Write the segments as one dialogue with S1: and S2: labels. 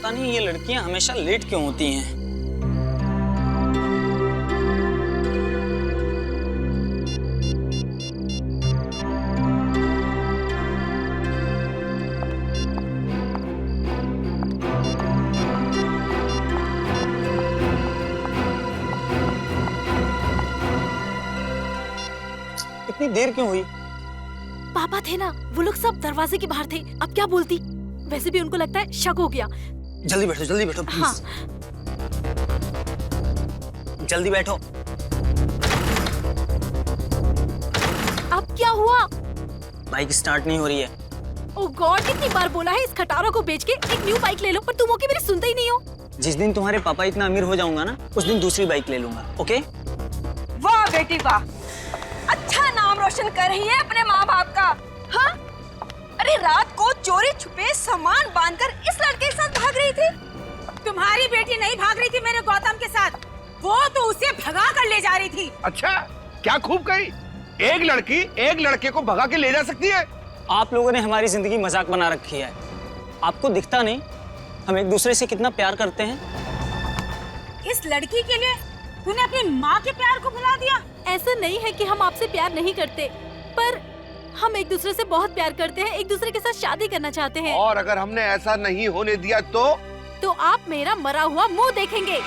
S1: पता नहीं ये लड़कियां हमेशा लेट क्यों होती हैं। इतनी देर क्यों हुई?
S2: पापा थे ना, वो लोग सब दरवाजे के बाहर थे। अब क्या बोलती? वैसे भी उनको लगता है शक हो गया।
S1: जल्दी बैठो प्लीज।
S2: हाँ।
S1: जल्दी बैठो।
S2: अब क्या हुआ?
S1: बाइक स्टार्ट नहीं हो रही है।
S2: ओह गॉड, कितनी बार बोला है इस खटारा को बेच के एक न्यू बाइक ले लो, पर तुम ओके मेरी सुनते ही नहीं हो।
S1: जिस दिन तुम्हारे पापा इतना अमीर हो जाऊंगा ना, उस दिन दूसरी बाइक ले लूंगा। ओके?
S3: वाह बेटी वाह, अच्छा नाम रोशन कर रही है अपने माँ बाप का। हाँ? अरे रात को चोरी छुपे सामान बांधकर इस लड़के के साथ भाग रही थी।
S4: तुम्हारी बेटी नहीं भाग रही थी मेरे गौतम के साथ, वो तो उसे भगा कर ले जा रही थी।
S5: अच्छा, क्या खूब कही। एक लड़की एक लड़के को भगा के ले जा सकती है?
S1: आप लोगों ने हमारी जिंदगी मजाक बना रखी है। आपको दिखता नहीं हम एक दूसरे से कितना प्यार करते हैं?
S4: इस लड़की के लिए तूने अपनी माँ के प्यार को भुला दिया।
S2: ऐसा नहीं है कि हम आपसे प्यार नहीं करते, पर हम एक दूसरे से बहुत प्यार करते हैं, एक दूसरे के साथ शादी करना चाहते हैं।
S5: और अगर हमने ऐसा नहीं होने दिया तो
S2: आप मेरा मरा हुआ मुंह देखेंगे।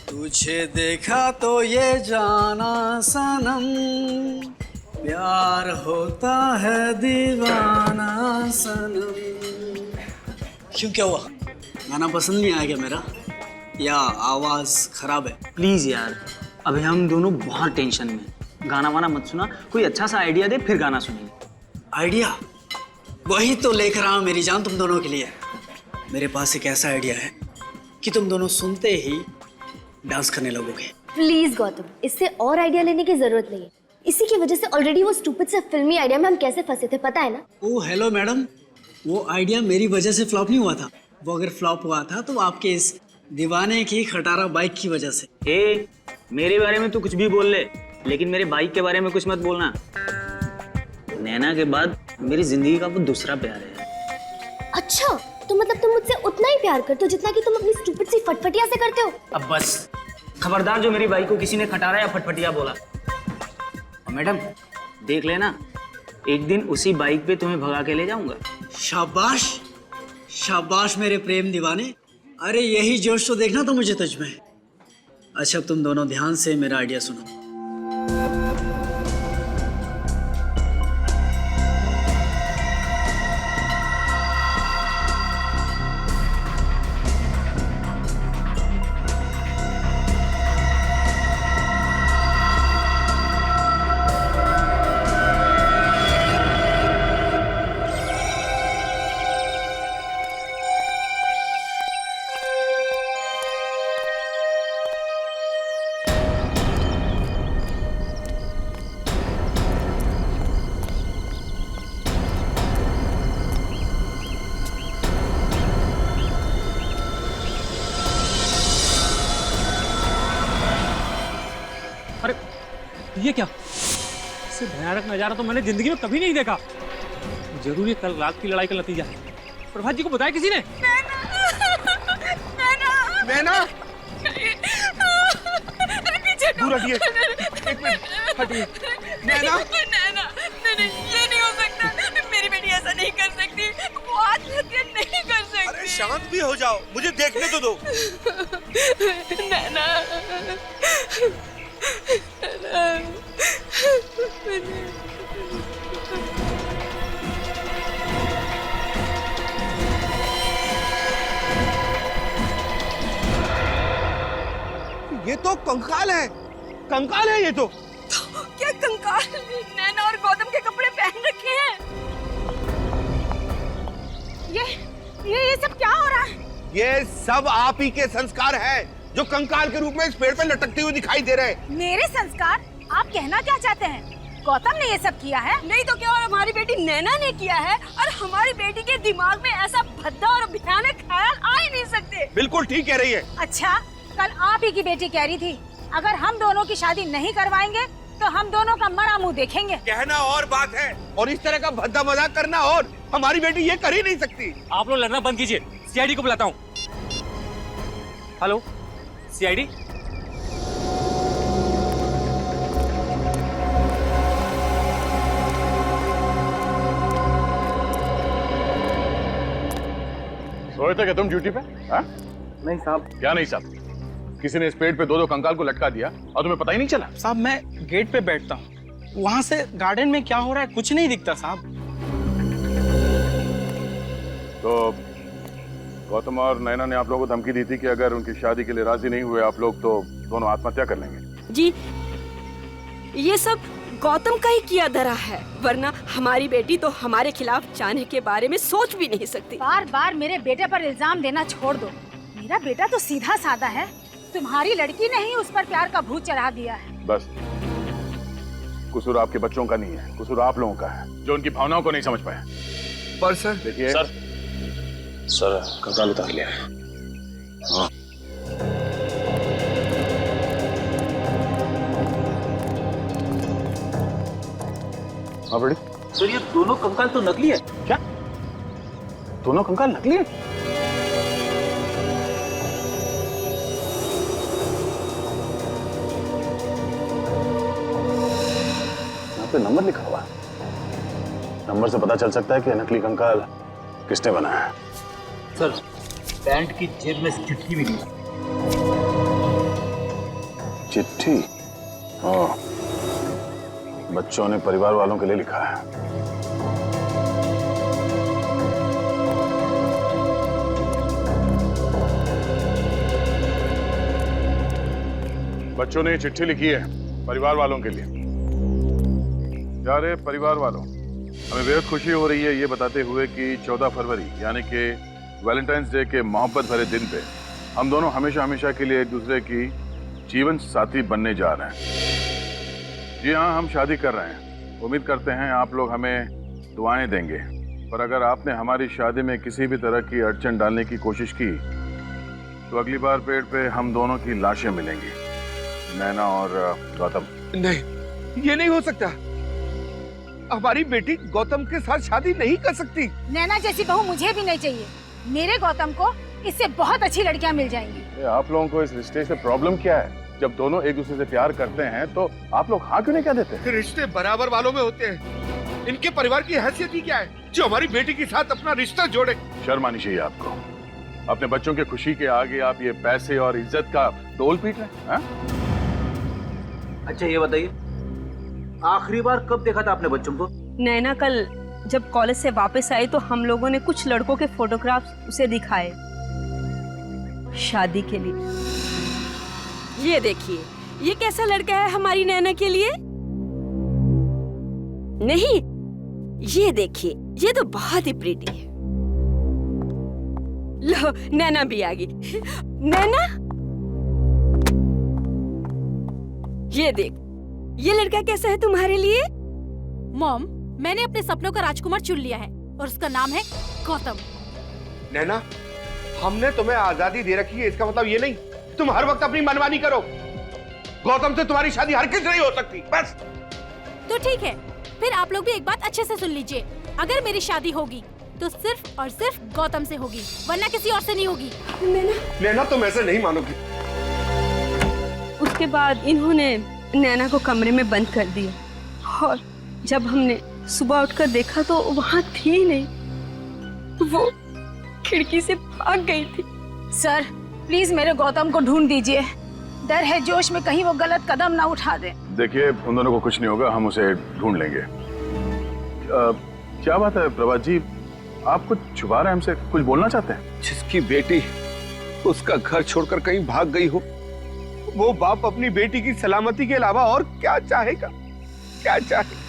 S6: तुझे देखा तो ये जाना सनम, प्यार होता है दीवाना सनम। क्यों, क्या हुआ? गाना पसंद नहीं आया क्या मेरा, या आवाज खराब है?
S1: प्लीज यार, अभी हम दोनों बहुत टेंशन में। गाना वाना मत सुना, कोई अच्छा सा आइडिया दे फिर गाना सुनेंगे।
S6: आइडिया? वही तो लेकर आया मेरी जान तुम दोनों के लिए। मेरे पास एक ऐसा आइडिया है कि तुम दोनों सुनते ही डांस करने लगोगे।
S7: प्लीज गौतम, इससे और आइडिया लेने की जरूरत नहीं है। इसी की वजह से ऑलरेडी वो स्टूपिड से फिल्मी आइडिया में हम कैसे फंसे थे, पता है ना?
S6: ओ हेलो मैडम, वो आइडिया मेरी वजह से फ्लॉप नहीं हुआ था। वो अगर फ्लॉप हुआ था तो आपके इस दीवाने की खटारा बाइक की वजह से।
S1: ए, मेरे बारे में तू कुछ भी बोल ले, लेकिन मेरे बाइक के बारे में कुछ मत बोलना। नैना के बाद मेरी जिंदगी का वो दूसरा प्यार है।
S7: अच्छा, तो मतलब तुम मुझसे उतना ही प्यार करते हो जितना कि तुम अपनी स्टूपिड सी फटफटिया से करते हो?
S1: अब बस खबरदार जो मेरी बाइक को किसी ने खटारा या फटफटिया बोला। और मैडम देख लेना, एक दिन उसी बाइक पे तुम्हें भगा के ले जाऊंगा।
S6: शाबाश शाबाश मेरे प्रेम दीवाने। अरे यही जोश तो देखना तो मुझे तुझ में। अच्छा, तुम दोनों ध्यान से मेरा आइडिया सुनो।
S8: ये क्या? इससे भयानक नजारा तो मैंने जिंदगी में कभी नहीं देखा। जरूर ये कल रात की लड़ाई का नतीजा है। प्रभात जी को बताया किसी ने?
S5: नैना,
S3: पीछे
S5: दूर हटिए, एक मिनट हटिए। नैना,
S3: नहीं, ये नहीं हो सकता। मेरी बेटी ऐसा नहीं कर सकती, वो आत्महत्या नहीं कर सकती।
S5: अरे शांत भी हो जाओ, मुझे देखने तो दो।
S3: नैना,
S5: ये तो कंकाल है, कंकाल है ये तो।
S3: क्या कंकाल? नैना और गौतम के कपड़े पहन रखे हैं।
S4: ये सब क्या हो रहा है?
S5: ये सब आप ही के संस्कार हैं, जो कंकाल के रूप में इस पेड़ पे लटकते हुए दिखाई दे रहे हैं।
S4: मेरे संस्कार? आप कहना क्या चाहते हैं? गौतम ने ये सब किया है?
S3: नहीं तो क्या, और हमारी बेटी नैना ने किया है। और हमारी बेटी के दिमाग में ऐसा भद्दा और भयानक ख्याल आ ही नहीं सकते।
S5: बिल्कुल ठीक कह रही है।
S4: अच्छा, कल आप ही की बेटी कह रही थी अगर हम दोनों की शादी नहीं करवाएंगे तो हम दोनों का मरा मुंह देखेंगे।
S5: कहना और बात है और इस तरह का भद्दा मजाक करना और। हमारी बेटी ये कर ही नहीं सकती।
S8: आप लोग लड़ना बंद कीजिए, सीआईडी को बुलाता हूँ। Hello CID.
S9: सोए थे क्या तुम ड्यूटी पे? हाँ?
S6: नहीं साहब।
S9: क्या नहीं साहब? किसी ने इस पेड़ पे दो कंकाल को लटका दिया और तुम्हें पता ही नहीं चला?
S6: साहब मैं गेट पे बैठता हूँ, वहां से गार्डन में क्या हो रहा है कुछ नहीं दिखता साहब।
S9: तो गौतम और नैना ने आप लोगों को धमकी दी थी कि अगर उनकी शादी के लिए राजी नहीं हुए आप लोग तो दोनों आत्महत्या कर लेंगे।
S3: जी ये सब गौतम का ही किया धरा है, वरना हमारी बेटी तो हमारे खिलाफ जाने के बारे में सोच भी नहीं सकती।
S4: बार बार मेरे बेटे पर इल्जाम देना छोड़ दो। मेरा बेटा तो सीधा साधा है, तुम्हारी लड़की ने ही उस पर प्यार का भूत चढ़ा दिया है।
S9: बस कसूर आपके बच्चों का नहीं है, कसूर आप लोगों का है जो उनकी भावनाओं को नहीं समझ पाए।
S5: पर सर
S9: देखिए सर कंकाल उतार लिया। हाँ। हाँ बड़ी
S1: सर ये दोनों कंकाल तो नकली है।
S9: क्या? दोनों कंकाल नकली है? यहाँ पे नंबर लिखा हुआ है, नंबर से पता चल सकता है कि नकली कंकाल किसने बनाया है।
S1: सर पैंट की जेब में चिट्ठी मिली।
S9: चिट्ठी? हाँ, बच्चों ने परिवार वालों के लिए लिखा है। बच्चों ने चिट्ठी लिखी है परिवार वालों के लिए। प्यारे परिवार वालों, हमें बेहद खुशी हो रही है ये बताते हुए कि 14 फरवरी यानी कि वैलेंटाइंस डे के मोहब्बत भरे दिन पे हम दोनों हमेशा हमेशा के लिए एक दूसरे की जीवन साथी बनने जा रहे हैं। जी हाँ, हम शादी कर रहे हैं। उम्मीद करते हैं आप लोग हमें दुआएं देंगे, पर अगर आपने हमारी शादी में किसी भी तरह की अड़चन डालने की कोशिश की तो अगली बार पेड़ पे हम दोनों की लाशें मिलेंगी, नैना और गौतम।
S5: नहीं, ये नहीं हो सकता। हमारी बेटी गौतम के साथ शादी नहीं कर सकती।
S4: नैना जैसी बहू मुझे भी नहीं चाहिए। मेरे गौतम को इससे बहुत अच्छी लड़कियां मिल जाएंगी।
S9: आप लोगों को इस रिश्ते से प्रॉब्लम क्या है? जब दोनों एक दूसरे से प्यार करते हैं तो आप लोग हाँ क्यों नहीं कह देते?
S5: रिश्ते बराबर वालों में होते हैं। इनके परिवार की हैसियत ही क्या है जो हमारी बेटी के साथ अपना रिश्ता जोड़े? शर्म आनी चाहिए आपको। अपने बच्चों की खुशी के आगे आप ये पैसे और इज्जत का डोल पीट रहे हैं।
S1: अच्छा ये बताइए, आखिरी बार कब देखा था आपने बच्चों को?
S3: नैना कल जब कॉलेज से वापस आई तो हम लोगों ने कुछ लड़कों के फोटोग्राफ्स उसे दिखाए शादी के लिए। ये देखिए, ये कैसा लड़का है हमारी नैना के लिए? नहीं, ये देखिए, ये तो बहुत ही प्रीटी है। लो नैना भी आ गई। नैना, ये देख, ये लड़का कैसा है तुम्हारे लिए?
S2: मॉम, मैंने अपने सपनों का राजकुमार चुन लिया है और उसका नाम है गौतम।
S5: नैना, हमने तुम्हें आजादी दे रखी है, इसका मतलब ये नहीं तुम हर वक्त अपनी मनमानी करो। गौतम से तुम्हारी शादी हर किस नहीं हो सकती। बस
S2: तो ठीक है, फिर आप लोग भी एक बात अच्छे से सुन लीजिए। अगर मेरी शादी होगी तो सिर्फ और सिर्फ गौतम से होगी, वरना किसी और से नहीं होगी।
S5: नैना तुम ऐसे नहीं मानोगी।
S3: उसके बाद इन्होंने नैना को कमरे में बंद कर दिया और जब हमने सुबह उठकर देखा तो वहाँ थी ही नहीं। वो खिड़की से भाग गई थी।
S4: सर प्लीज मेरे गौतम को ढूंढ दीजिए। डर है जोश में कहीं वो गलत कदम ना उठा दे।
S9: देखिए, उन दोनों को कुछ नहीं होगा, हम उसे ढूंढ लेंगे। क्या बात है प्रभात जी, आप कुछ छुपा रहे हैं हमसे, कुछ बोलना चाहते हैं?
S5: जिसकी बेटी उसका घर छोड़कर कहीं भाग गई हो, वो बाप अपनी बेटी की सलामती के अलावा और क्या चाहेगा? क्या चाहेगा?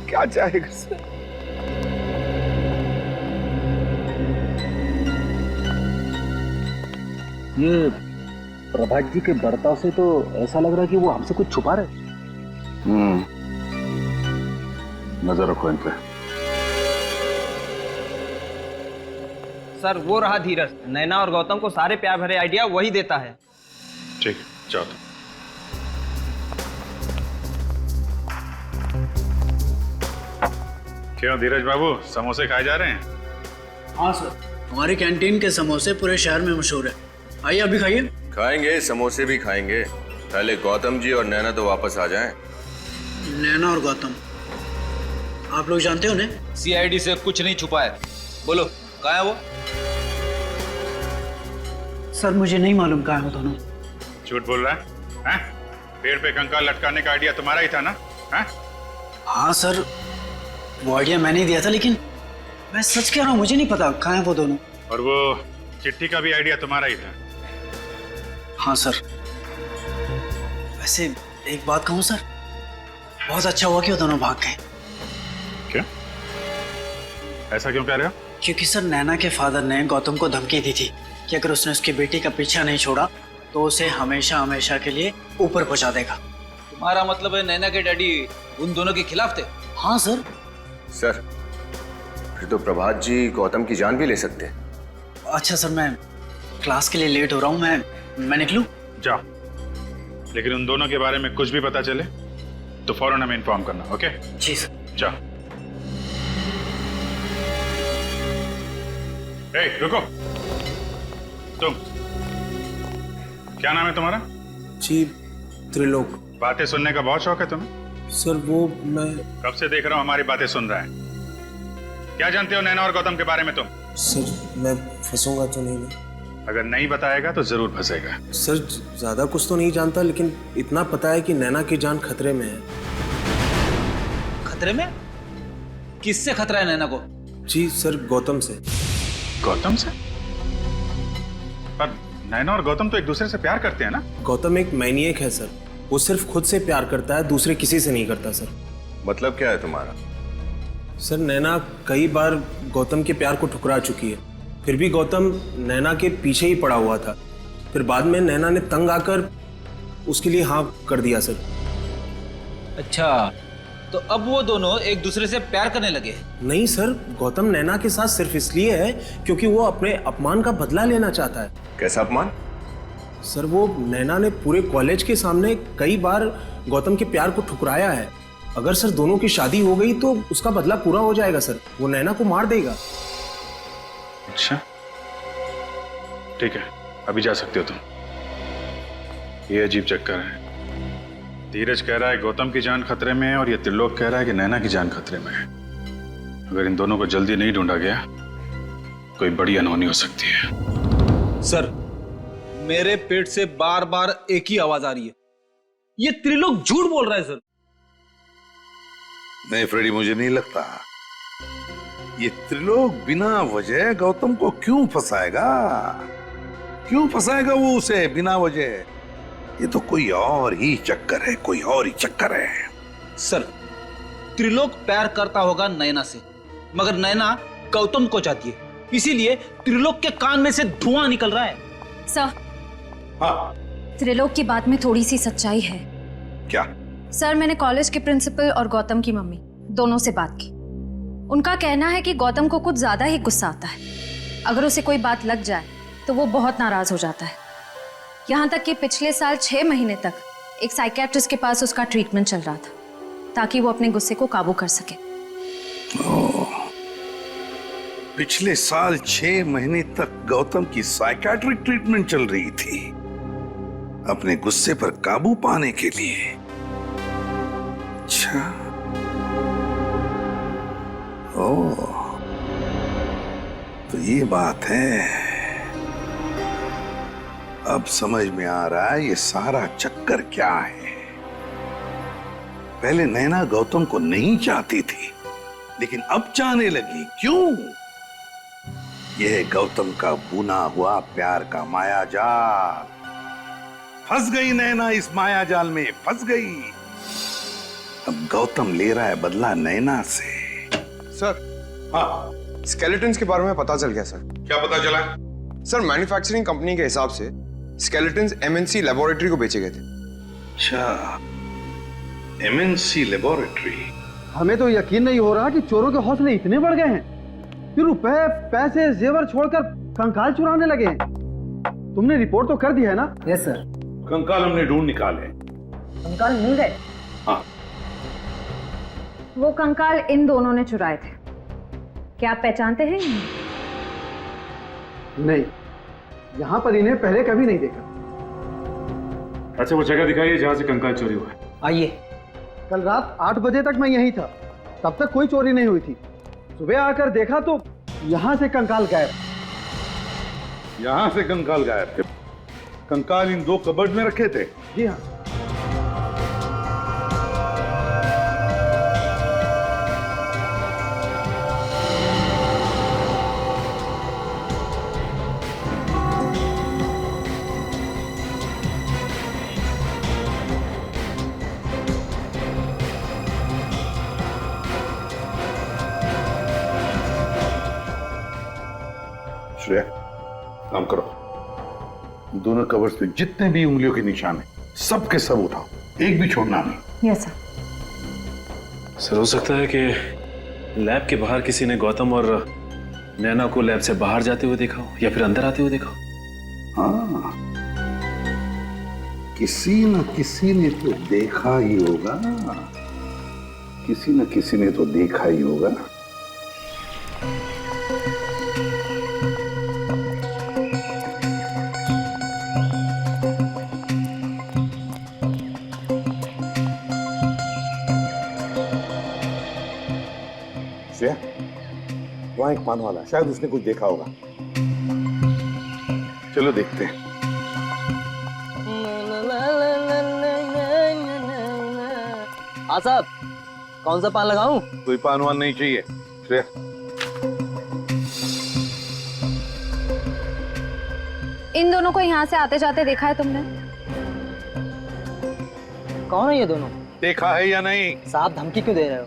S5: क्या चाहेगा?
S1: ये प्रभात जी के बर्ताव से तो ऐसा लग रहा है कि वो हमसे कुछ छुपा रहे।
S9: नजर रखो इन पे।
S10: सर वो रहा धीरज, नैना और गौतम को सारे प्यार भरे आइडिया वही देता है। ठीक है, जाओ तुम। क्यों धीरज बाबू, समोसे खाए जा रहे हैं?
S6: हाँ सर, हमारी कैंटीन के समोसे पूरे शहर में मशहूर है। आइए अभी खाइए।
S11: खाएंगे, समोसे भी खाएंगे। पहले गौतम जी और नैना तो वापस आ जाएं।
S6: नैना और गौतम, आप लोग जानते हो उन्हें?
S12: सीआईडी से कुछ नहीं छुपा है। बोलो कहाँ है वो?
S6: सर मुझे नहीं मालूम कहाँ है वो दोनों।
S10: झूठ बोल रहा है? हैं? पेड़ पे कंकाल लटकाने का आइडिया तुम्हारा ही था ना? हैं?
S6: हाँ सर, वो आइडिया मैंने ही दिया था, लेकिन मैं सच कह रहा हूँ, मुझे नहीं पता कहाँ है वो दोनों।
S10: और वो चिट्ठी का भी आइडिया तुम्हारा ही था?
S6: हाँ सर। वैसे एक बात कहूँ सर, बहुत अच्छा हुआ कि वो दोनों भाग गए।
S10: क्या? ऐसा क्यों कह रहे हो?
S6: क्योंकि सर नैना के फादर ने गौतम को धमकी दी थी कि अगर उसने उसकी बेटी का पीछा नहीं छोड़ा तो उसे हमेशा हमेशा के लिए ऊपर पहुंचा देगा।
S12: तुम्हारा मतलब है नैना के डैडी उन दोनों के खिलाफ थे?
S6: हाँ सर।
S11: सर फिर तो प्रभात जी गौतम की जान भी ले सकते हैं।
S6: अच्छा सर, मैं क्लास के लिए लेट हो रहा हूँ, मैं निकलूं?
S10: जाओ, लेकिन उन दोनों के बारे में कुछ भी पता चले तो फौरन हमें इन्फॉर्म करना। ओके?
S6: जी सर।
S10: जाओ। ए, रुको। तुम, क्या नाम है तुम्हारा?
S13: जी त्रिलोक।
S10: बातें सुनने का बहुत शौक है तुम्हें?
S13: सर वो मैं
S10: कब से देख रहा हूं हमारी बातें सुन रहा है। क्या जानते हो नैना और गौतम के बारे में तुम?
S13: सर मैं फंसूंगा तो नहीं ना?
S10: अगर नहीं बताएगा तो जरूर फंसेगा।
S13: सर ज्यादा कुछ तो नहीं जानता, लेकिन इतना पता है कि नैना की जान खतरे में है।
S12: खतरे में? किससे खतरा है नैना को?
S13: जी सर, गौतम से।
S10: गौतम से? पर नैना और गौतम तो एक दूसरे से प्यार करते हैं ना?
S13: गौतम एक मैनिएक है सर, वो सिर्फ खुद से प्यार करता है, दूसरे किसी से नहीं करता सर।
S11: मतलब क्या है तुम्हारा?
S13: सर नैना कई बार गौतम के प्यार को ठुकरा चुकी है, फिर भी गौतम नैना के पीछे ही पड़ा हुआ था। फिर बाद में नैना ने तंग आकर उसके लिए हाँ कर दिया सर।
S12: अच्छा, तो अब वो दोनों एक दूसरे से प्यार करने लगे?
S13: नहीं सर, गौतम नैना के साथ सिर्फ इसलिए है क्योंकि वो अपने अपमान का बदला लेना चाहता है।
S11: कैसा अपमान?
S13: सर वो नैना ने पूरे कॉलेज के सामने कई बार गौतम के प्यार को ठुकराया है। अगर सर दोनों की शादी हो गई तो उसका बदला पूरा हो जाएगा सर, वो नैना को मार देगा।
S10: अच्छा ठीक है, अभी जा सकते हो तुम। ये अजीब चक्कर है। धीरज कह रहा है गौतम की जान खतरे में है और ये त्रिलोक कह रहा है कि नैना की जान खतरे में है। अगर इन दोनों को जल्दी नहीं ढूंढा गया कोई बड़ी अनहोनी हो सकती है।
S12: सर मेरे पेट से बार बार एक ही आवाज आ रही है, ये त्रिलोक झूठ बोल रहा है सर।
S5: नहीं फ्रेडी, मुझे नहीं लगता। ये त्रिलोक बिना वजह गौतम को क्यों फंसाएगा? क्यों फंसाएगा वो उसे बिना वजह? ये तो कोई और ही चक्कर है, कोई और ही चक्कर है।
S12: सर त्रिलोक प्यार करता होगा नैना से, मगर नैना गौतम को चाहती है, इसीलिए त्रिलोक के कान में से धुआं निकल रहा है।
S4: सर
S5: हाँ
S14: त्रिलोक की बात में थोड़ी सी सच्चाई है।
S5: क्या?
S14: सर मैंने कॉलेज के प्रिंसिपल और गौतम की मम्मी दोनों से बात की। उनका कहना है कि गौतम को कुछ ज्यादा ही गुस्सा आता है। अगर उसे कोई बात लग जाए तो वो बहुत नाराज हो जाता है। यहाँ तक कि पिछले साल 6 महीने तक एक साइकियाट्रिस्ट के पास उसका ट्रीटमेंट चल रहा था ताकि वो अपने गुस्से को काबू कर सके।
S5: पिछले साल 6 महीने तक गौतम की साइकियाट्रिक ट्रीटमेंट चल रही थी अपने गुस्से पर काबू पाने के लिए। अच्छा, ओह, तो ये बात है। अब समझ में आ रहा है ये सारा चक्कर क्या है। पहले नैना गौतम को नहीं चाहती थी, लेकिन अब चाहने लगी। क्यों? यह गौतम का बुना हुआ प्यार का माया जाल। फंस गई नैना, इस माया जाल में फंस गई। अब गौतम ले रहा है बदला नैना से।
S15: सर,
S5: हाँ,
S15: स्केलेटन्स के बारे में पता चल गया सर।
S5: क्या पता चला?
S15: सर मैन्युफैक्चरिंग कंपनी के हिसाब से स्केलेटन्स एमएनसी लेबोरेटरी को बेचे गए थे।
S5: अच्छा, एमएनसी लेबोरेटरी।
S16: हमें तो यकीन नहीं हो रहा कि चोरों के हौसले इतने बढ़ गए हैं कि रुपए, पैसे, जेवर छोड़कर कंकाल चुराने लगे हैं। तुमने रिपोर्ट तो कर दी है ना?
S6: Yes sir.
S5: कंकाल हमने ढूंढ निकाले।
S14: कंकाल मिल गए?
S5: हाँ।
S14: वो कंकाल इन दोनों ने चुराए थे। क्या आप पहचानते हैं?
S16: नहीं, यहाँ पर इन्हें पहले कभी नहीं देखा।
S10: अच्छा, वो जगह दिखाइए जहाँ से कंकाल चोरी हुआ है।
S16: आइए। कल रात 8 बजे तक मैं यहीं था, तब तक कोई चोरी नहीं हुई थी। सुबह आकर देखा तो यहाँ से कंकाल गायब।
S5: यहाँ से कंकाल गायब थे? कंकाल इन 2 कबर्ड में रखे थे?
S16: जी हाँ।
S5: श्रेया, काम करो। दोनों कवर्स पे जितने भी उंगलियों के निशान हैं, सब के सब उठाओ, एक भी छोड़ना नहीं।
S14: Yes sir.
S13: सर, हो सकता है कि लैब के बाहर किसी ने गौतम और नैना को लैब से बाहर जाते हुए देखा हो या फिर अंदर आते हुए देखा हो।
S5: हाँ, किसी न किसी ने तो देखा ही होगा, किसी न किसी ने तो देखा ही होगा। वहां एक पान वाला, शायद उसने कुछ देखा होगा। चलो देखते हैं।
S17: हाँ साहब, कौन सा पान लगाऊं?
S5: कोई पान वान नहीं चाहिए। श्रेया,
S14: इन दोनों को यहाँ से आते जाते देखा है तुमने?
S17: कौन है ये दोनों?
S5: देखा है या नहीं?
S17: साहब धमकी क्यों दे रहे हो?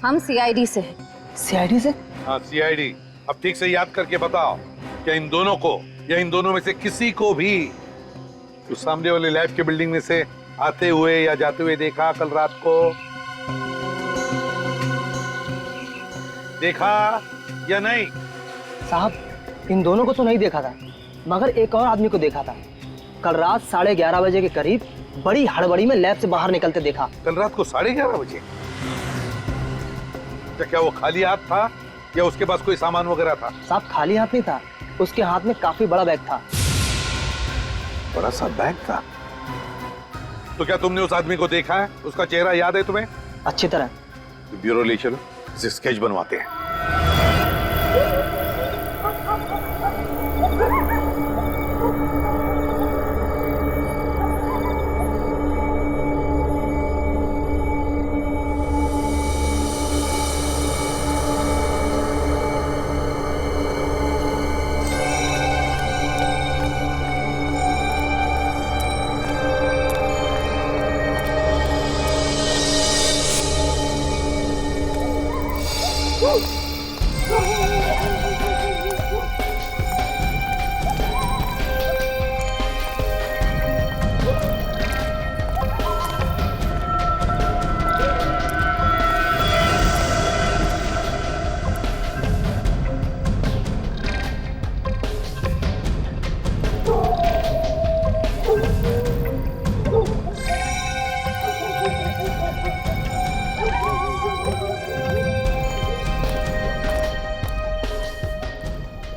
S14: हम सीआईडी से हैं।
S17: सीआईडी से?
S5: हाँ, सीआईडी। अब ठीक से याद करके बताओ, क्या इन दोनों को या इन दोनों में से किसी को भी उस सामने वाले लैब के बिल्डिंग में से आते हुए या जाते हुए देखा कल रात को? देखा या नहीं?
S17: साहब, इन दोनों को तो नहीं देखा था, मगर एक और आदमी को देखा था। कल रात 11:30 बजे के करीब बड़ी हड़बड़ी में लैब से बाहर निकलते देखा।
S5: कल रात को 11:30 बजे? क्या वो खाली हाथ था या उसके पास कोई सामान वगैरह था?
S17: साहब खाली हाथ नहीं था, उसके हाथ में काफी बड़ा बैग था।
S5: बड़ा सा बैग था? तो क्या तुमने उस आदमी को देखा है? उसका चेहरा याद है तुम्हें?
S17: अच्छी तरह।
S5: ब्यूरो ले चलो, इसे स्केच बनवाते हैं।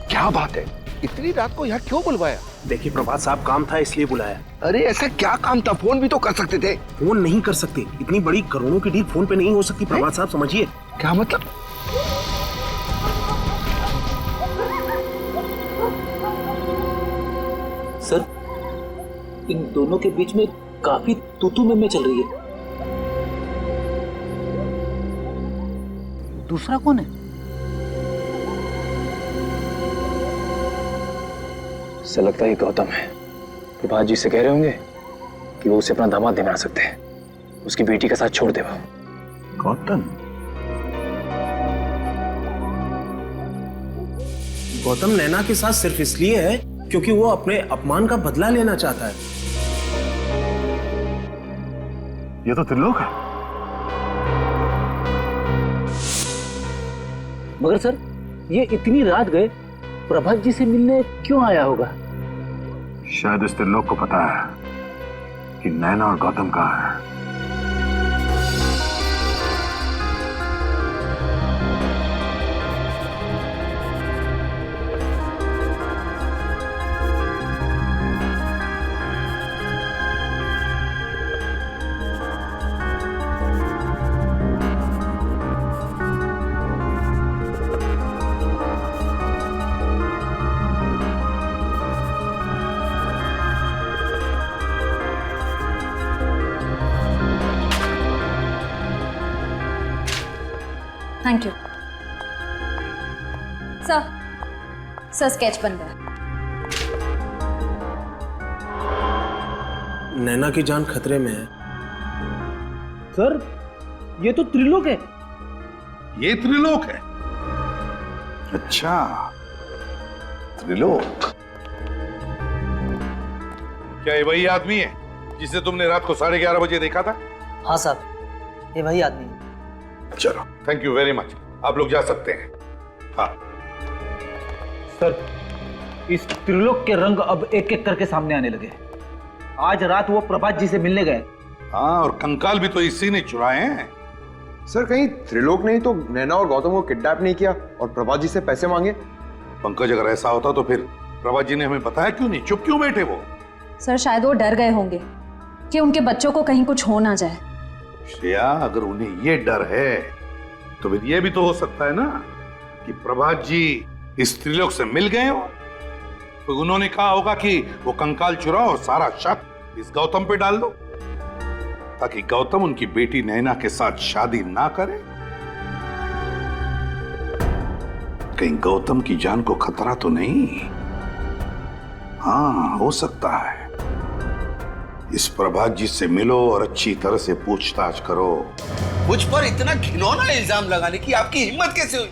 S5: क्या बात है, इतनी रात को यहाँ क्यों बुलवाया?
S13: देखिए प्रभात साहब, काम था इसलिए बुलाया।
S5: अरे ऐसा क्या काम था? फोन भी तो कर सकते थे।
S13: फोन नहीं कर सकते, इतनी बड़ी करोड़ों की डील फोन पे नहीं हो सकती प्रभात साहब, समझिए।
S5: क्या मतलब?
S12: सर, इन दोनों के बीच में काफी तू-तू में चल रही है। दूसरा कौन है?
S1: ऐसा लगता है गौतम है। प्रभात जी से कह रहे होंगे कि वो उसे अपना दामाद नहीं बना सकते, उसकी बेटी का साथ छोड़ दे। वो
S5: गौतम?
S13: गौतम नैना के साथ सिर्फ इसलिए है क्योंकि वो अपने अपमान का बदला लेना चाहता है।
S5: ये तो त्रिलोक है।
S12: मगर सर, ये इतनी रात गए प्रभात जी से मिलने क्यों आया होगा?
S5: शायद इस त्रिलोक को पता है
S9: कि नैना और गौतम कहाँ हैं।
S14: थैंक यू सर स्केच बन गया।
S13: नैना की जान खतरे में है।
S12: सर ये तो त्रिलोक है।
S5: ये त्रिलोक है?
S9: अच्छा, त्रिलोक।
S5: क्या ये वही आदमी है जिसे तुमने रात को 11:30 बजे देखा था?
S17: हाँ साहब, ये वही आदमी है।
S5: चलो, थैंक यू वेरी मच, आप लोग जा सकते हैं। हाँ
S12: सर, इस त्रिलोक के रंग अब एक एक करके सामने आने लगे। आज रात वो प्रभात जी से मिलने गए।
S5: हाँ, और कंकाल भी तो इसी ने चुराए हैं।
S15: सर कहीं त्रिलोक ने ही तो नैना और गौतम को किडनैप नहीं किया और प्रभात जी से पैसे मांगे?
S5: पंकज, अगर ऐसा होता तो फिर प्रभात जी ने हमें बताया क्यों नहीं? चुप क्यों बैठे वो?
S14: सर शायद वो डर गए होंगे कि उनके बच्चों को कहीं कुछ हो ना जाए।
S5: श्रेया, अगर उन्हें ये डर है तो फिर ये भी तो हो सकता है ना कि प्रभात जी इस त्रिलोक से मिल गए हो, तो उन्होंने कहा होगा कि वो कंकाल चुराओ और सारा शक इस गौतम पे डाल दो, ताकि गौतम उनकी बेटी नैना के साथ शादी ना करे। कहीं गौतम की जान को खतरा तो नहीं? हाँ, हो सकता है। इस प्रभात जी से मिलो और अच्छी तरह से पूछताछ करो।
S18: मुझ पर इतना घिनौना इल्जाम लगाने की आपकी हिम्मत कैसे हुई?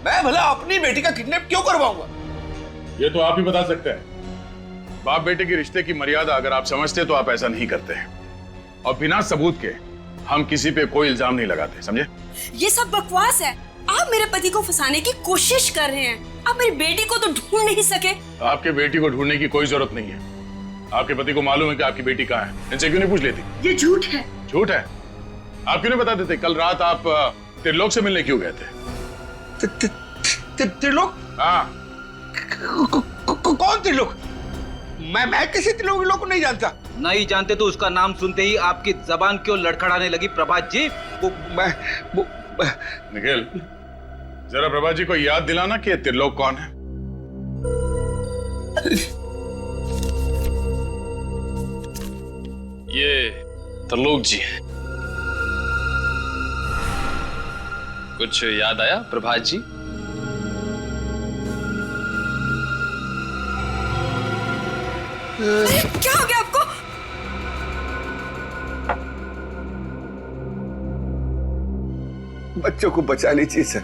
S18: मैं भला अपनी बेटी का किडनैप क्यों करवाऊंगा?
S9: ये तो आप ही बता सकते हैं। बाप बेटे के रिश्ते की मर्यादा अगर आप समझते तो आप ऐसा नहीं करते हैं, और बिना सबूत के हम किसी पे कोई इल्जाम नहीं लगाते, समझे?
S3: ये सब बकवास है। आप मेरे पति को फंसाने की कोशिश कर रहे हैं। आप मेरी बेटी को तो ढूंढ नहीं सके।
S9: आपके बेटी को ढूंढने की कोई जरूरत नहीं है। आपके पति को मालूम है कि आपकी बेटी कहाँ है, इनसे क्यों नहीं पूछ लेती?
S3: ये झूठ है।
S9: झूठ है? आप क्यों नहीं बता देते? कल रात आप त्रिलोक से मिलने क्यों गए थे?
S18: त्रिलोक?
S9: हाँ।
S18: कौन त्रिलोक? मैं किसी त्रिलोक को नहीं जानता।
S12: नहीं जानते तो उसका नाम सुनते ही आपकी जबान क्यों लड़खड़ाने लगी प्रभात जी?
S9: निखिल, जरा प्रभात जी को याद दिलाना कि त्रिलोक कौन है।
S19: ये त्रिलोक जी हैं। कुछ याद आया प्रभात जी?
S3: क्या हो गया आपको?
S18: बच्चों को बचा लीजिए सर,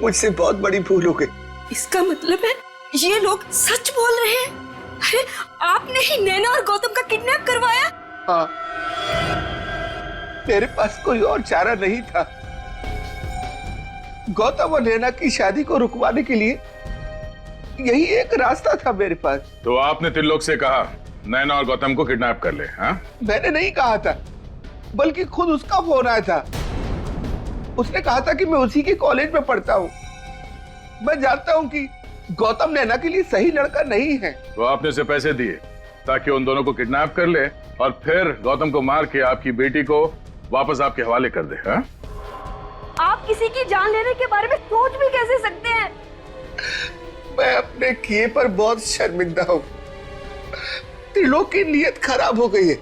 S18: मुझसे बहुत बड़ी भूल हो गई।
S3: इसका मतलब है ये लोग सच बोल रहे हैं? अरे आपने ही नैना और गौतम का किडनैप करवाया?
S18: हाँ, मेरे पास कोई और चारा नहीं था। गौतम और नैना की शादी को रुकवाने के लिए यही एक रास्ता था मेरे पास।
S9: तो आपने त्रिलोक से कहा नैना और गौतम को किडनैप कर ले? हाँ,
S18: मैंने नहीं कहा था, बल्कि खुद उसका फोन आया था। उसने कहा था कि मैं उसी के कॉलेज में पढ़ता हूँ। मैं जानता हूँ कि गौतम नैना के लिए सही लड़का नहीं है।
S9: तो आपने उसे पैसे दिए ताकि उन दोनों को किडनैप कर ले और फिर गौतम को मार के आपकी बेटी को वापस आपके हवाले कर दे। हाँ?
S3: आप किसी की जान लेने के बारे में सोच भी कैसे सकते हैं?
S18: मैं अपने किए पर बहुत शर्मिंदा हूँ। त्रिलोक की नीयत खराब हो गई है।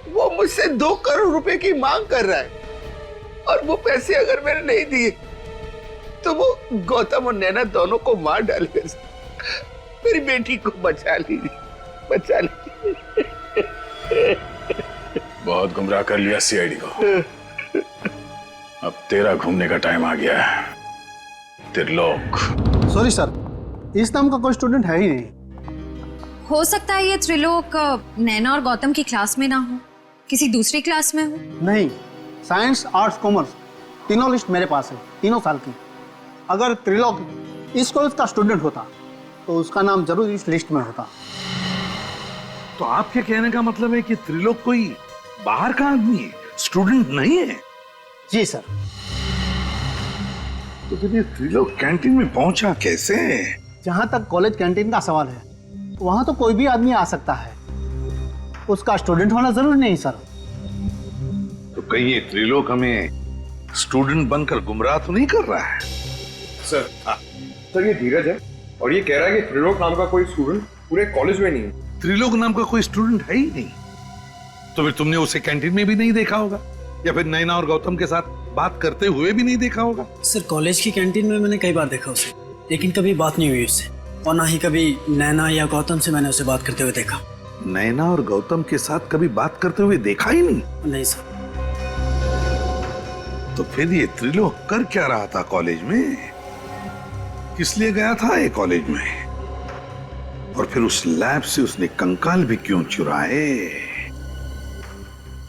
S18: वो मुझसे 2 करोड़ रुपए की मांग कर रहा है, और वो पैसे अगर मैंने नहीं दिए तो वो गौतम और नैना दोनों को मार डालेगा। मेरी बेटी को बचा लीजिए, बचा लीजिए।
S9: बहुत गुमराह कर लिया सीआईडी को। अब तेरा घूमने का टाइम आ गया है, त्रिलोक।
S16: सॉरी सर, इस नाम का कोई स्टूडेंट है ही नहीं।
S14: हो सकता है ये त्रिलोक नैना और गौतम की क्लास में ना हो, किसी दूसरी क्लास में हो।
S16: नहीं, साइंस आर्ट्स कॉमर्स तीनों लिस्ट मेरे पास है, 3 साल की। अगर त्रिलोक इस कॉलेज का स्टूडेंट होता तो उसका नाम जरूर इस लिस्ट में होता।
S5: तो आपके कहने का मतलब है कि त्रिलोक कोई बाहर का आदमी है, स्टूडेंट नहीं है?
S17: जी सर।
S5: तो फिर ये त्रिलोक कैंटीन में पहुंचा कैसे?
S17: जहां तक कॉलेज कैंटीन का सवाल है, वहां तो कोई भी आदमी आ सकता है, उसका स्टूडेंट होना जरूरी नहीं सर।
S5: तो कहीं ये त्रिलोक हमें स्टूडेंट बनकर गुमराह तो नहीं कर रहा है?
S15: सर सर ये धीरज है और ये कह रहा है कि त्रिलोक नाम का कोई स्टूडेंट पूरे कॉलेज में नहीं है।
S5: त्रिलोक नाम का कोई स्टूडेंट है ही नहीं। तो फिर तुमने उसे कैंटीन में भी नहीं देखा होगा, या फिर नैना और गौतम के साथ बात करते हुए भी नहीं देखा होगा?
S6: सर कॉलेज की कैंटीन में मैंने कई बार देखा उसे, लेकिन कभी बात नहीं हुई उससे, और ना ही कभी नैना या गौतम से मैंने उसे बात करते हुए देखा।
S5: नैना और गौतम के साथ कभी बात करते हुए देखा ही नहीं?
S6: नहीं सर।
S5: तो फिर ये त्रिलोक कर क्या रहा था कॉलेज में? किस लिए गया था ये कॉलेज में? और फिर उस लैब से उसने कंकाल भी क्यों चुराए?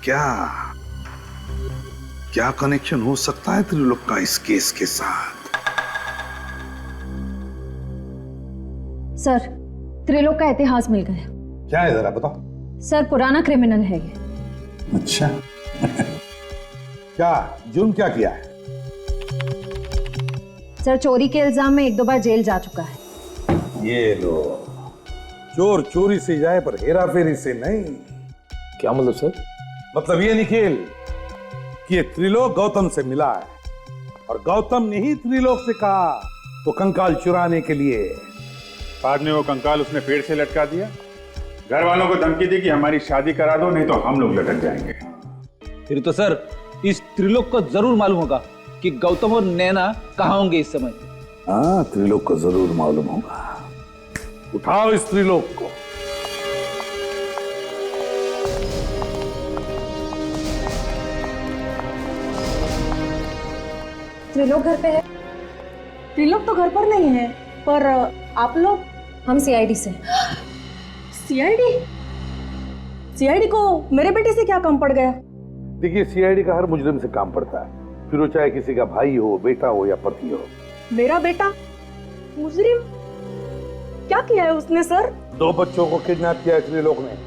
S5: क्या कनेक्शन हो सकता है त्रिलोक का इस केस के साथ?
S14: सर, त्रिलोक का इतिहास मिल गया।
S5: क्या है जरा बताओ।
S14: सर पुराना क्रिमिनल है ये।
S5: अच्छा क्या जुर्म क्या किया है?
S14: सर चोरी के इल्जाम में 1-2 बार जेल जा चुका है।
S5: ये लो, चोर चोरी से जाए पर हेरा फेरी से नहीं।
S13: क्या मतलब सर?
S5: मतलब ये निखिल कि ये त्रिलोक गौतम से मिला है और गौतम ने ही त्रिलोक से कहा वो कंकाल चुराने के लिए।
S10: बाद में वो कंकाल उसने पेड़ से लटका दिया, घर वालों को धमकी दी कि हमारी शादी करा दो नहीं तो हम लोग लटक जाएंगे।
S12: फिर तो सर इस त्रिलोक को जरूर मालूम होगा कि गौतम और नैना कहाँ होंगे इस समय।
S5: हाँ, त्रिलोक को जरूर मालूम होगा। उठाओ इस त्रिलोक को।
S14: त्रिलोक घर पे है?
S3: त्रिलोक तो घर पर नहीं है, पर आप लोग?
S14: हम सीआईडी से।
S3: सीआईडी? सीआईडी को मेरे बेटे से क्या काम पड़ गया?
S5: देखिए, सीआईडी का हर मुजरिम से काम पड़ता है, फिर वो चाहे किसी का भाई हो, बेटा हो या पति हो।
S3: मेरा बेटा मुजरिम? क्या किया है उसने सर?
S5: 2 बच्चों को किडनैप किया है त्रिलोक ने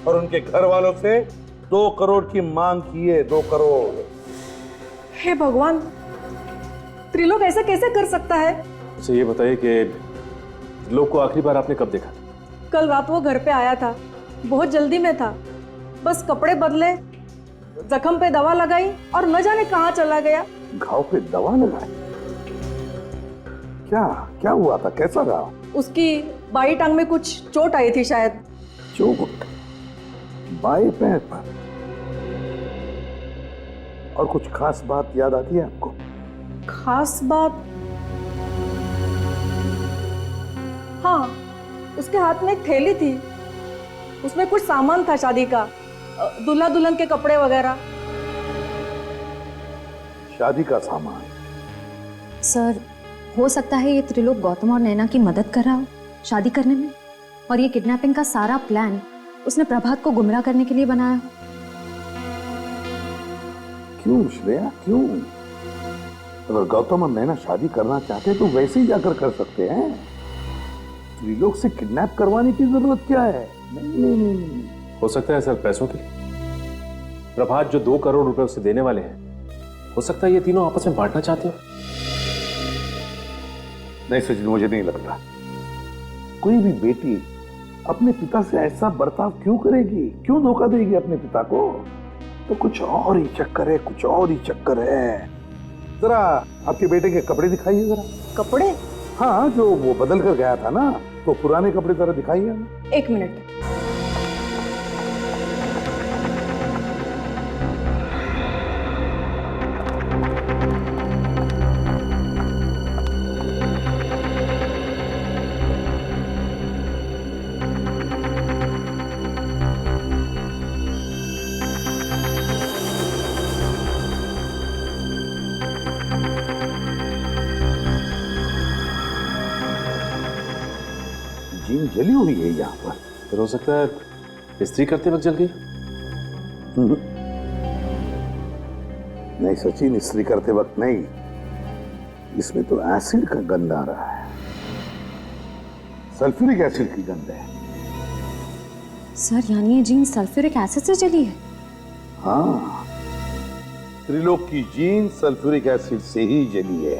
S5: और उनके घर वालों से 2 करोड़ की मांग की है। 2 करोड़।
S3: हे भगवान, त्रिलोक ऐसा कैसे कर सकता है?
S13: अच्छा ये बताइए कि त्रिलोक को आखिरी बार आपने कब देखा?
S3: कल रात वो घर पे आया था, बहुत जल्दी में था, बस कपड़े बदले, जख्म पे दवा लगाई और न जाने कहाँ चला गया।
S5: घाव पे दवा लगाई? क्या हुआ था? कैसा रहा?
S3: उसकी बाई टांग में कुछ चोट आई थी शायद।
S5: चोट? बाएं पैर पर? और कुछ खास बात याद आती है आपको?
S3: खास बात? हाँ, उसके हाथ में एक थैली थी, उसमें कुछ सामान था शादी का, दूल्हा दुल्हन के कपड़े वगैरह।
S5: शादी का सामान?
S14: सर हो सकता है ये त्रिलोक गौतम और नैना की मदद कर रहा हो शादी करने में, और ये किडनैपिंग का सारा प्लान उसने प्रभात को गुमराह करने के लिए बनाया हो।
S5: क्यों श्रेया, क्यों? अगर गौतम और नैना शादी करना चाहते तो वैसे ही जाकर कर सकते हैं। त्रिलोक से किडनैप करवाने की जरूरत क्या है? नहीं।
S13: हो सकता है सर पैसों के लिए। प्रभात जो 2 करोड़ रुपए उसे देने वाले हैं, हो सकता है ये तीनों आपस में बांटना चाहते हो।
S5: नहीं सचिन, मुझे नहीं लगता कोई भी बेटी अपने पिता से ऐसा बर्ताव क्यों करेगी, क्यों धोखा देगी अपने पिता को। तो कुछ और ही चक्कर है, कुछ और ही चक्कर है। जरा आपके बेटे के कपड़े दिखाइए जरा।
S3: कपड़े?
S5: हाँ, जो वो बदल कर गया था ना, तो पुराने कपड़े जरा दिखाइए हमें।
S3: 1 मिनट।
S5: जीन जली हुई है यहाँ पर।
S13: फिर हो सकता है इस्त्री करते वक्त जल गई।
S5: नहीं सचिन, इस्त्री करते वक्त नहीं, इसमें तो एसिड का गंध आ रहा है, सल्फ्यूरिक एसिड की गंध है।
S14: सर यानी ये जीन सल्फ्यूरिक एसिड से चली है?
S5: हाँ, त्रिलोक की जीन सल्फ्यूरिक एसिड से ही जली है।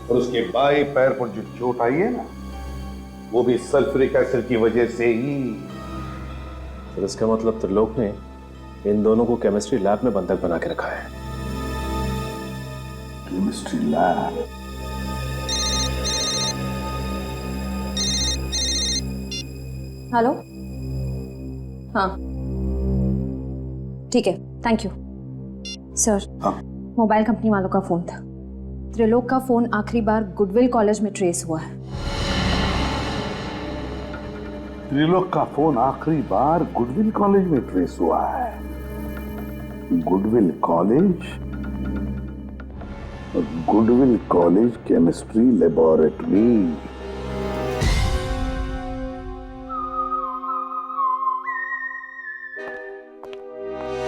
S5: और उसके बाएं पैर पर जो चोट आई है ना, वो भी सल्फ्यूरिक एसिड की वजह से ही।
S13: तो इसका मतलब त्रिलोक ने इन दोनों को केमिस्ट्री लैब में बंधक बना के रखा है।
S5: Chemistry lab?
S14: हेलो, हाँ ठीक है, थैंक यू सर।
S5: हाँ।
S14: मोबाइल कंपनी वालों का फोन था। त्रिलोक का फोन आखिरी बार गुडविल कॉलेज में ट्रेस हुआ है।
S5: त्रिलोक का फोन आखिरी बार गुडविल कॉलेज में ट्रेस हुआ है। गुडविल कॉलेज और goodwill college chemistry laboratory.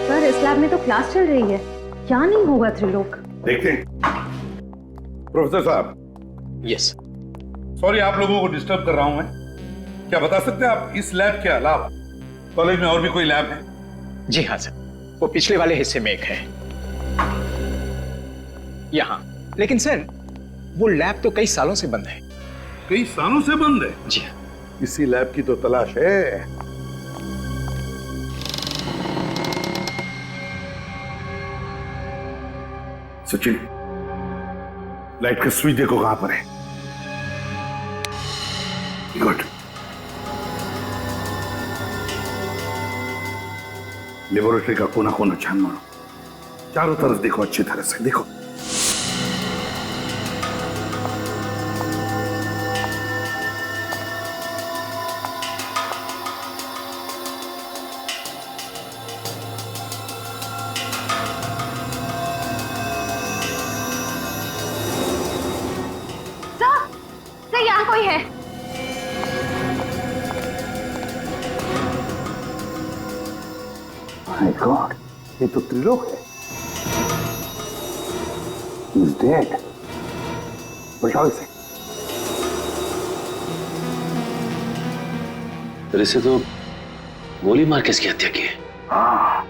S14: Sir इस लैब में तो क्लास चल रही है, क्या नहीं होगा त्रिलोक?
S5: देखते हैं। प्रोफेसर साहब।
S10: यस।
S5: सॉरी आप लोगों को डिस्टर्ब कर रहा हूं मैं। क्या बता सकते हैं आप इस लैब के अलावा कॉलेज में और भी कोई लैब है?
S20: जी हाँ सर, वो पिछले वाले हिस्से में एक है यहाँ। लेकिन सर वो लैब तो कई सालों से बंद है।
S5: कई सालों से बंद है?
S20: जी हाँ।
S5: इसी लैब की तो तलाश है। सचिन, लाइट का स्विच देखो कहां पर है। गुड। लेबोरेटरी का कोना कोना छान मारो, चारों तरफ देखो, अच्छी तरह से देखो।
S14: सर यहाँ कोई है।
S5: माय गॉड, ये तो त्रिलोक है। He's dead. बचाओ इसे।
S1: फिर इसे तो गोली मार के इसकी हत्या की है।
S5: हाँ।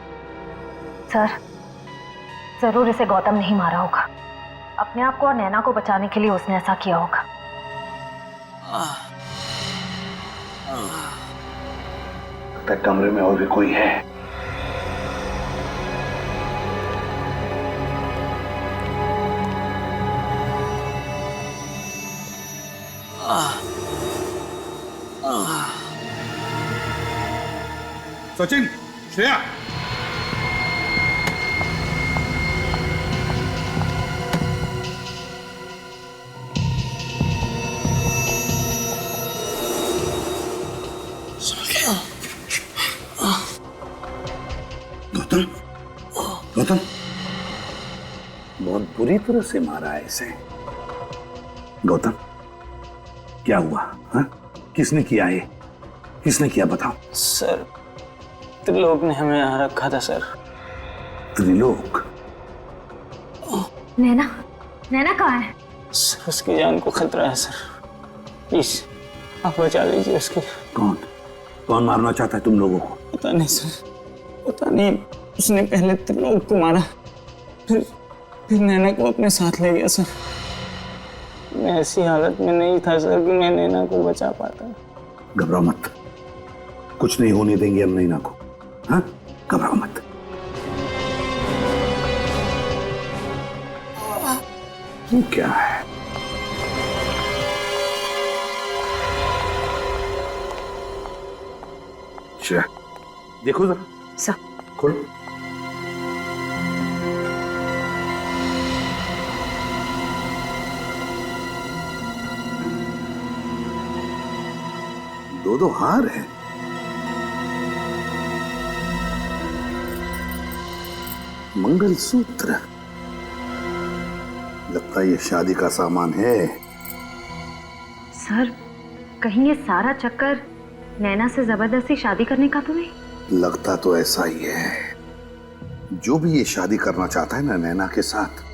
S14: सर जरूर इसे गौतम नहीं मारा होगा। अपने आप को और नैना को बचाने के लिए उसने ऐसा किया होगा।
S5: लगता है कमरे में और भी कोई है। सचिन, श्रेया, गौतम, गौतम, बहुत बुरी तरह से मारा है इसे। गौतम, क्या हुआ? हाँ? किसने किया ये? किसने किया बताओ?
S1: सर त्रिलोक ने हमें यहाँ रखा था सर।
S5: त्रिलोक?
S14: नैना, नैना कहाँ है?
S1: सर उसकी जान को खतरा है सर, प्लीज आप बचा लीजिए उसकी।
S5: कौन? कौन मारना चाहता है तुम लोगों को?
S1: पता नहीं सर, पता नहीं। उसने पहले त्रिलोक को मारा, फिर नैना को अपने साथ ले गया सर। मैं ऐसी हालत में नहीं था सर कि मैं नैना को बचा पाता।
S5: घबराओ मत, कुछ नहीं होने देंगे हम नैना को। हाँ, घबराओ मत। ये क्या है? अच्छा, देखो जरा।
S14: सर
S5: खोलो। दो हार है। मंगलसूत्र, लगता है ये शादी का सामान है।
S14: सर कहीं ये सारा चक्कर नैना से जबरदस्ती शादी करने का तो नहीं?
S5: लगता तो ऐसा ही है। जो भी ये शादी करना चाहता है ना नैना के साथ,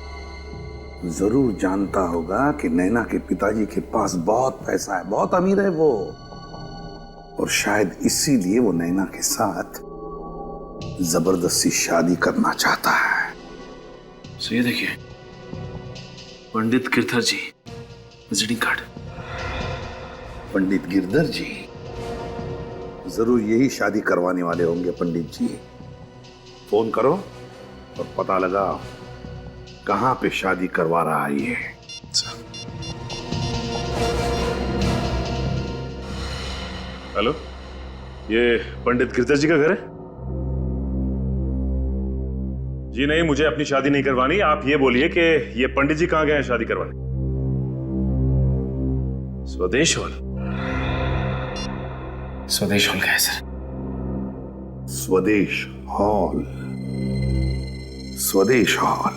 S5: जरूर जानता होगा कि नैना के पिताजी के पास बहुत पैसा है, बहुत अमीर है वो।
S21: और शायद इसीलिए वो नैना के साथ जबरदस्ती शादी करना चाहता है।
S13: सो ये देखिए, पंडित गिरधर जी विजिटिंग कार्ड।
S21: पंडित गिरधर जी जरूर यही शादी करवाने वाले होंगे। पंडित जी, फोन करो और पता लगाओ कहां पे शादी करवा रहा है ये।
S10: हेलो, ये पंडित गिरधर जी का घर है? जी नहीं, मुझे अपनी शादी नहीं करवानी। आप ये बोलिए कि ये पंडित जी कहां गए हैं शादी करवाने? स्वदेश हॉल।
S13: स्वदेश हॉल का है सर।
S21: स्वदेश हॉल, स्वदेश हॉल।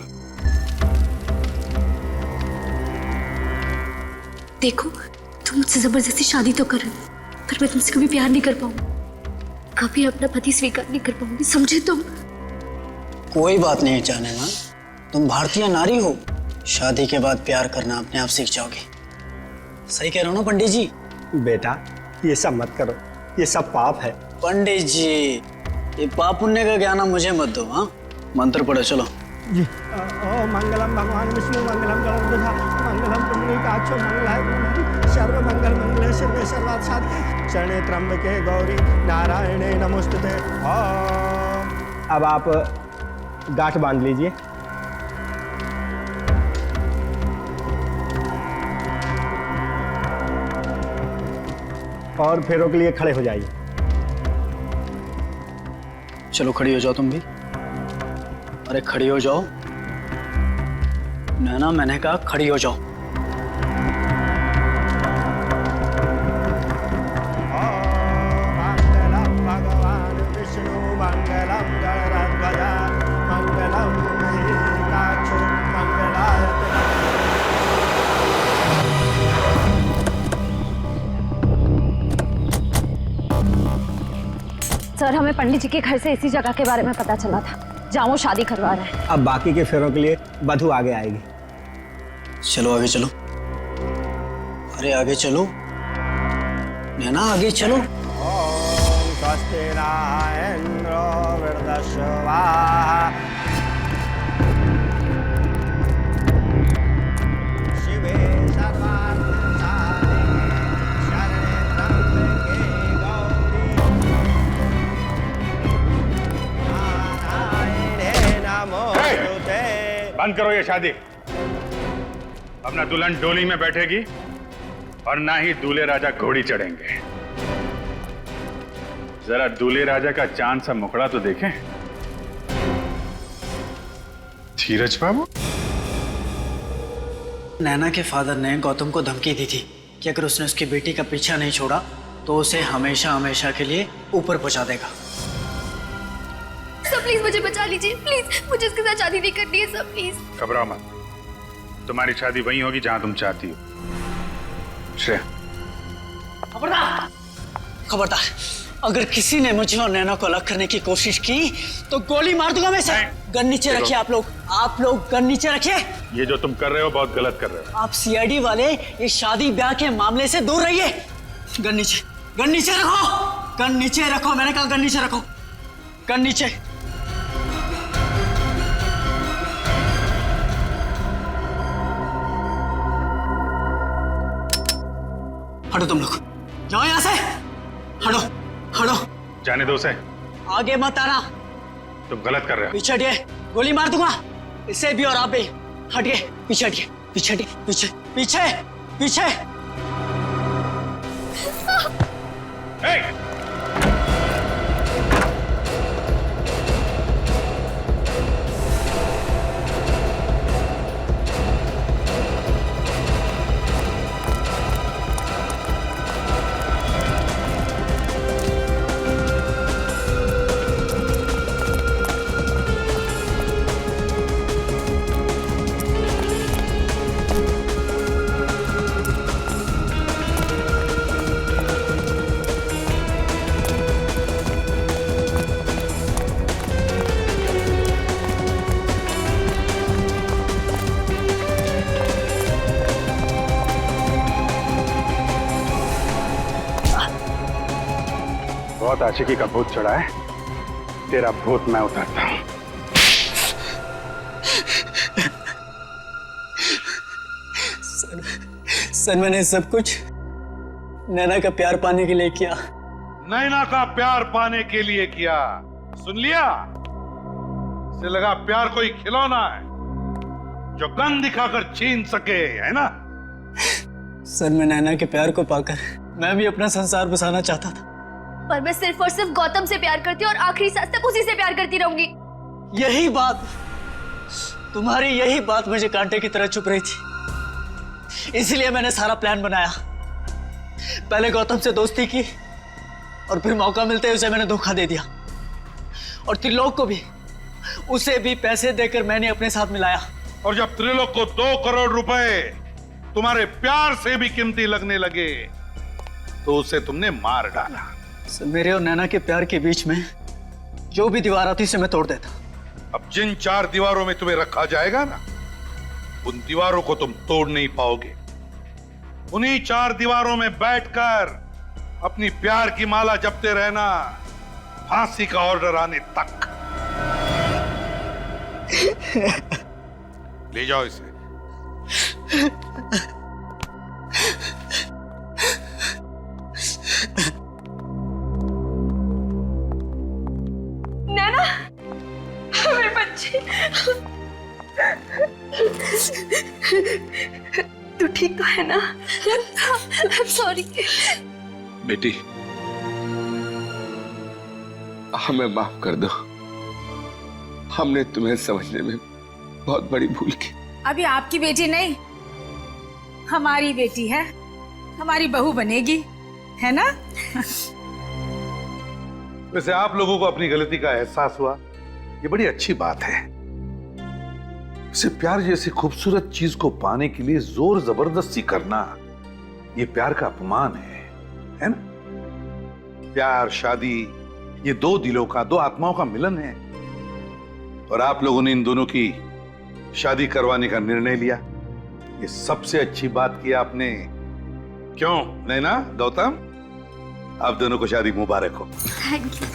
S7: देखो, तुम मुझसे जबरदस्ती शादी तो कर रहे हो, पर मैं तुमसे कभी प्यार नहीं कर पाऊंगी, कभी अपना पति स्वीकार नहीं कर पाऊंगी, समझे तुम?
S6: कोई बात नहीं जाने मां, तुम भारतीय नारी हो, शादी के बाद प्यार करना अपने आप सीख जाओगे। सही कह रहे हो ना पंडित जी?
S20: बेटा ये सब मत करो, ये सब पाप है।
S6: पंडित जी, ये पाप पुण्य का ज्ञान मुझे मत दो। हाँ, मंत्र पढ़ो चलो।
S20: जी। ओ मंगलम भगवान विष्णु मंगलम गणपति मंगलम पुंडरीकाक्षो मंगलाय सर्व मंगल मंगले शिवे सर्वार्थ साधिके शरणे त्र्यंबके गौरी नारायणे नमोस्तुते। अब आप गांठ बांध लीजिए। और फेरों के लिए खड़े हो जाइए।
S6: चलो खड़ी हो जाओ तुम भी। अरे खड़ी हो जाओ। नैना, मैंने कहा खड़ी हो जाओ।
S20: मंगलम भगवान विष्णु मंगलम गणराध्वज मंगलम पुंडरीकाक्षो मंगलाय।
S14: सर, हमें पंडित जी के घर से इसी जगह के बारे में पता चला था जहाँ वो शादी करवा रहे हैं।
S20: अब बाकी के फेरों के लिए वधू आगे आएगी।
S6: चलो आगे चलो। अरे आगे चलो नैना, आगे चलो।
S20: ओम स्वस्ति न इंद्रो वृद्धश्रवा शिवे सर्वार्थ साधिके शरणे त्र्यंबके गौरी नारायणे नमोस्तुते।
S10: बंद करो ये शादी। अब ना दुल्हन डोली में बैठेगी और ना ही दूल्हे राजा घोड़ी चढ़ेंगे। जरा दूल्हे राजा का चांद सा मुखड़ा तो देखें। धीरज बाबू,
S6: नैना के फादर ने गौतम को धमकी दी थी कि अगर उसने उसकी बेटी का पीछा नहीं छोड़ा तो उसे हमेशा हमेशा के लिए ऊपर पहुंचा देगा।
S7: सर प्लीज मुझे बचा लीजिए, प्लीज मुझे इसके साथ शादी नहीं करनी है सर, प्लीज।
S10: घबराओ मत, तुम्हारी शादी वहीं होगी जहां तुम चाहती हो। श्रेया,
S6: खबरदार, खबरदार, अगर किसी ने मुझे और नैना को अलग करने की कोशिश की तो गोली मार दूंगा मैं सर। गन नीचे रखिए आप लोग गन नीचे रखिए।
S10: ये जो तुम कर रहे हो बहुत गलत कर रहे हो।
S6: आप सीआईडी वाले इस शादी ब्याह के मामले से दूर रहिए। गन नीचे रखो, गन नीचे रखो, मैंने कहा गन नीचे रखो, गन नीचे। हटो तुम लोग, जाओ यहां से, हटो हटो।
S10: जाने दो उसे,
S6: आगे मत आना।
S10: तुम गलत कर रहे हो।
S6: पीछे हटिए, गोली मार दूंगा इसे भी और आप भी। हटिए, पीछे हटिए, पीछे हटिए, पीछे पीछे पीछे।
S10: बहुत आशिकी का भूत चढ़ा है, तेरा भूत मैं उतारता हूं।
S6: सर मैंने सब कुछ नैना का प्यार पाने के लिए किया।
S5: नैना का प्यार पाने के लिए किया, सुन लिया? इसे लगा प्यार कोई खिलौना है जो गन दिखाकर छीन सके, है ना?
S6: सर मैं नैना के प्यार को पाकर मैं भी अपना संसार बसाना चाहता था,
S7: पर मैं सिर्फ और सिर्फ गौतम से प्यार करती हूँ और आखिरी सांस तक उसी से प्यार करती रहूंगी।
S6: यही बात, तुम्हारी यही बात मुझे कांटे की तरह चुभ रही थी, इसलिए मैंने सारा प्लान बनाया। पहले गौतम से दोस्ती की और फिर मौका मिलते ही उसे मैंने धोखा दे दिया, और त्रिलोक को भी, उसे भी पैसे देकर मैंने अपने साथ मिलाया।
S5: और जब त्रिलोक को 2 करोड़ रुपए तुम्हारे प्यार से भी कीमती लगने लगे तो उसे तुमने मार डाला।
S6: सर मेरे और नैना के प्यार के बीच में जो भी दीवार आती उसे मैं तोड़ देता।
S5: अब जिन 4 दीवारों में तुम्हें रखा जाएगा ना, उन दीवारों को तुम तोड़ नहीं पाओगे। उन्हीं 4 दीवारों में बैठकर अपनी प्यार की माला जपते रहना, फांसी का ऑर्डर आने तक। ले जाओ इसे।
S3: नैना, मेरे बच्चे, तू ठीक तो है ना?
S7: सॉरी
S18: बेटी, हमें माफ कर दो, हमने तुम्हें समझने में बहुत बड़ी भूल की।
S4: अभी आपकी बेटी नहीं, हमारी बेटी है, हमारी बहू बनेगी, है ना?
S5: वैसे आप लोगों को अपनी गलती का एहसास हुआ, ये बड़ी अच्छी बात है। वैसे प्यार जैसी खूबसूरत चीज को पाने के लिए जोर जबरदस्ती करना, ये प्यार का अपमान है ना? प्यार, शादी, ये 2 दिलों का, 2 आत्माओं का मिलन है, और आप लोगों ने इन दोनों की शादी करवाने का निर्णय लिया। ये सबसे अच्छी बात की आपने। क्यों नैना, गौतम, आप दोनों को शादी मुबारक हो।
S7: Thank you.